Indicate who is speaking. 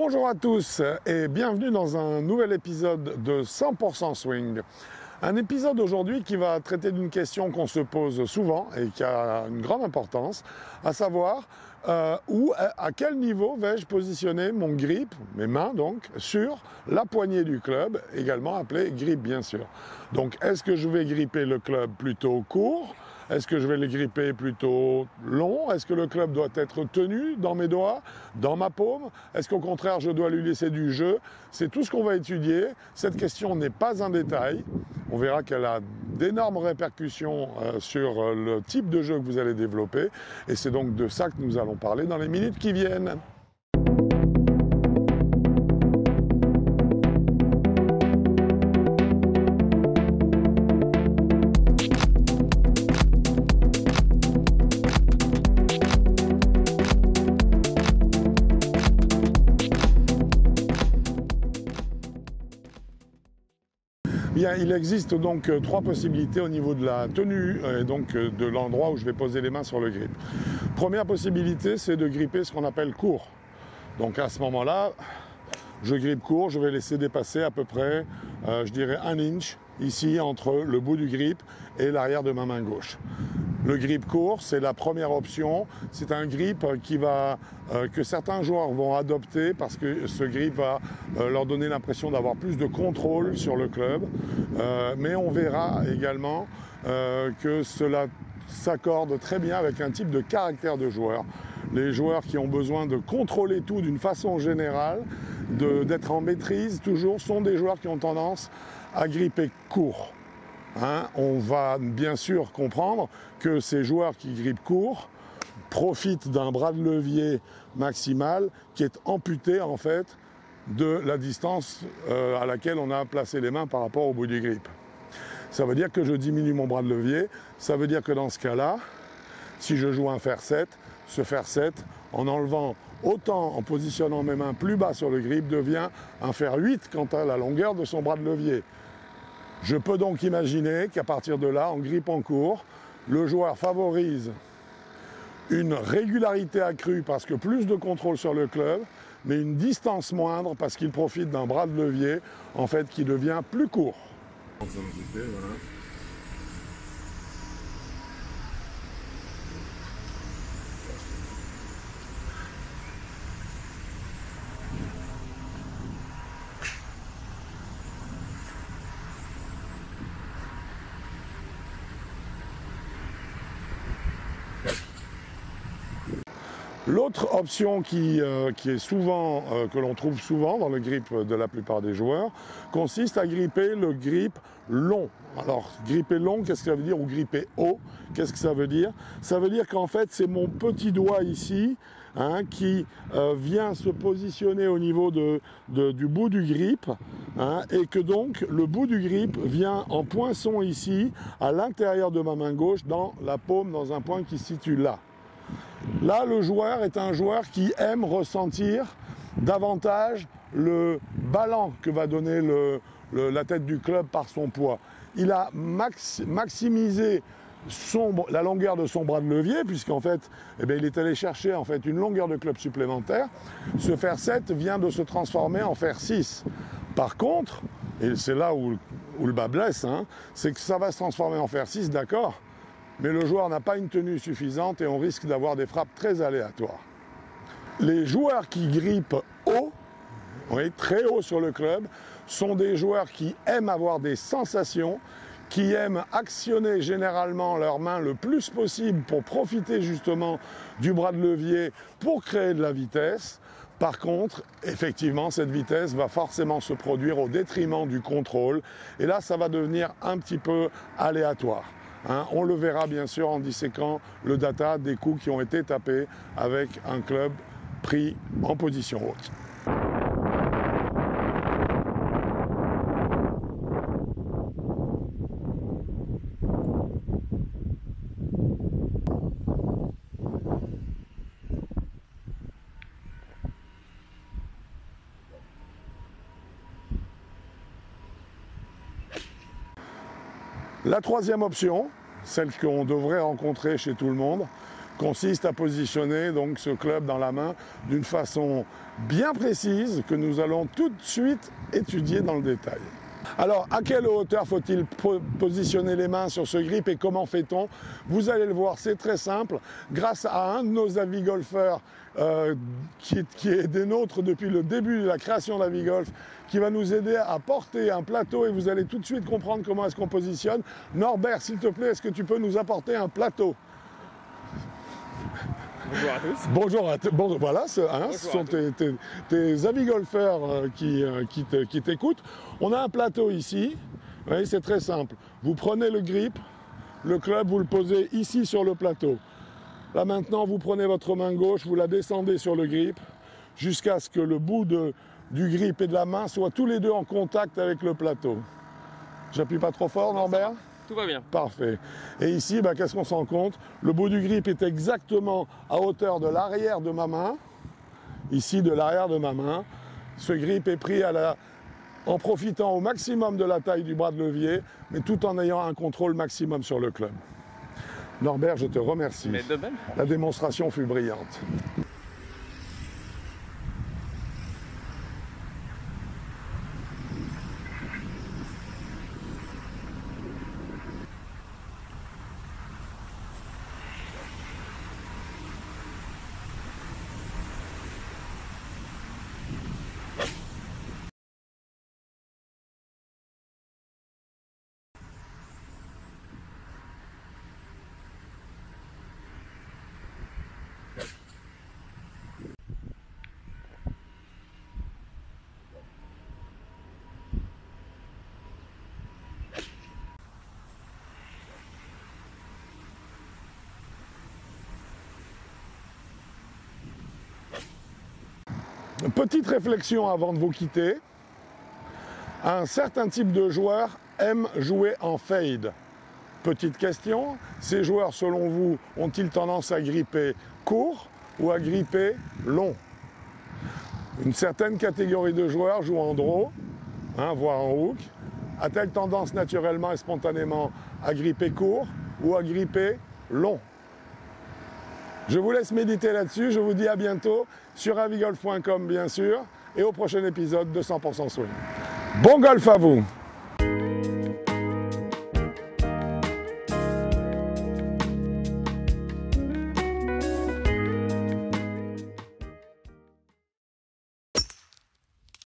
Speaker 1: Bonjour à tous et bienvenue dans un nouvel épisode de 100% Swing. Un épisode aujourd'hui qui va traiter d'une question qu'on se pose souvent et qui a une grande importance, à savoir à quel niveau vais-je positionner mon grip, mes mains donc, sur la poignée du club, également appelé grip bien sûr. Donc est-ce que je vais gripper le club plutôt court ? Est-ce que je vais le gripper plutôt long? Est-ce que le club doit être tenu dans mes doigts, dans ma paume? Est-ce qu'au contraire, je dois lui laisser du jeu? C'est tout ce qu'on va étudier. Cette question n'est pas un détail. On verra qu'elle a d'énormes répercussions sur le type de jeu que vous allez développer. Et c'est donc de ça que nous allons parler dans les minutes qui viennent. Bien, il existe donc trois possibilités au niveau de la tenue et donc de l'endroit où je vais poser les mains sur le grip. Première possibilité, c'est de gripper ce qu'on appelle court. Donc à ce moment-là, je grippe court, je vais laisser dépasser à peu près, je dirais 1 inch ici entre le bout du grip et l'arrière de ma main gauche. Le grip court, c'est la première option. C'est un grip que certains joueurs vont adopter parce que ce grip va leur donner l'impression d'avoir plus de contrôle sur le club. Mais on verra également que cela s'accorde très bien avec un type de caractère de joueur. Les joueurs qui ont besoin de contrôler tout d'une façon générale, d'être en maîtrise toujours, sont des joueurs qui ont tendance à gripper court. On va bien sûr comprendre que ces joueurs qui grippent court profitent d'un bras de levier maximal qui est amputé en fait de la distance à laquelle on a placé les mains par rapport au bout du grip. Ça veut dire que je diminue mon bras de levier, ça veut dire que dans ce cas-là, si je joue un fer 7, ce fer 7, en enlevant autant en positionnant mes mains plus bas sur le grip, devient un fer 8 quant à la longueur de son bras de levier. Je peux donc imaginer qu'à partir de là, en grippant court, le joueur favorise une régularité accrue parce que plus de contrôle sur le club, mais une distance moindre parce qu'il profite d'un bras de levier en fait qui devient plus court. L'autre option qui est souvent, que l'on trouve souvent dans le grip de la plupart des joueurs, consiste à gripper le grip long. Alors, gripper long, qu'est-ce que ça veut dire? Ou gripper haut, qu'est-ce que ça veut dire? Ça veut dire qu'en fait, c'est mon petit doigt ici qui vient se positionner au niveau du bout du grip et que donc le bout du grip vient en poinçon ici, à l'intérieur de ma main gauche, dans la paume, dans un point qui se situe là. Là, le joueur est un joueur qui aime ressentir davantage le ballon que va donner la tête du club par son poids. Il a maximisé la longueur de son bras de levier, puisqu'en fait, il est allé chercher en fait, une longueur de club supplémentaire. Ce fer 7 vient de se transformer en fer 6. Par contre, et c'est là où le bas blesse, c'est que ça va se transformer en fer 6, d'accord, mais le joueur n'a pas une tenue suffisante et on risque d'avoir des frappes très aléatoires. Les joueurs qui grippent haut, très haut sur le club, sont des joueurs qui aiment avoir des sensations, qui aiment actionner généralement leurs mains le plus possible pour profiter justement du bras de levier pour créer de la vitesse. Par contre, effectivement, cette vitesse va forcément se produire au détriment du contrôle et là, ça va devenir un petit peu aléatoire. On le verra bien sûr en disséquant le data des coups qui ont été tapés avec un club pris en position haute. La troisième option, celle qu'on devrait rencontrer chez tout le monde, consiste à positionner donc ce club dans la main d'une façon bien précise que nous allons tout de suite étudier dans le détail. Alors, à quelle hauteur faut-il positionner les mains sur ce grip et comment fait-on? Vous allez le voir, c'est très simple. Grâce à un de nos avis golfeurs qui est des nôtres depuis le début de la création d'Avigolf, qui va nous aider à porter un plateau et vous allez tout de suite comprendre comment est-ce qu'on positionne. Norbert, s'il te plaît, est-ce que tu peux nous apporter un plateau?
Speaker 2: Bonjour à tous.
Speaker 1: Bonjour à tous. Bon, voilà, ce sont tes avis golfeurs qui t'écoutent. On a un plateau ici. Vous voyez, c'est très simple. Vous prenez le grip, le club, vous le posez ici sur le plateau. Là maintenant, vous prenez votre main gauche, vous la descendez sur le grip jusqu'à ce que le bout du grip et de la main soient tous les deux en contact avec le plateau. J'appuie pas trop fort, Norbert?
Speaker 2: Tout va bien.
Speaker 1: Parfait. Et ici, qu'est-ce qu'on se rend compte? Le bout du grip est exactement à hauteur de l'arrière de ma main. Ici, de l'arrière de ma main. Ce grip est pris en profitant au maximum de la taille du bras de levier, mais tout en ayant un contrôle maximum sur le club. Norbert, je te remercie.
Speaker 2: Mais de même.
Speaker 1: La démonstration fut brillante. Petite réflexion avant de vous quitter. Un certain type de joueur aime jouer en fade. Petite question, ces joueurs selon vous ont-ils tendance à gripper court ou à gripper long? Une certaine catégorie de joueurs joue en draw, voire en hook. A-t-elle tendance naturellement et spontanément à gripper court ou à gripper long? Je vous laisse méditer là-dessus, je vous dis à bientôt sur avigolf.com bien sûr et au prochain épisode de 100% Swing. Bon golf à vous!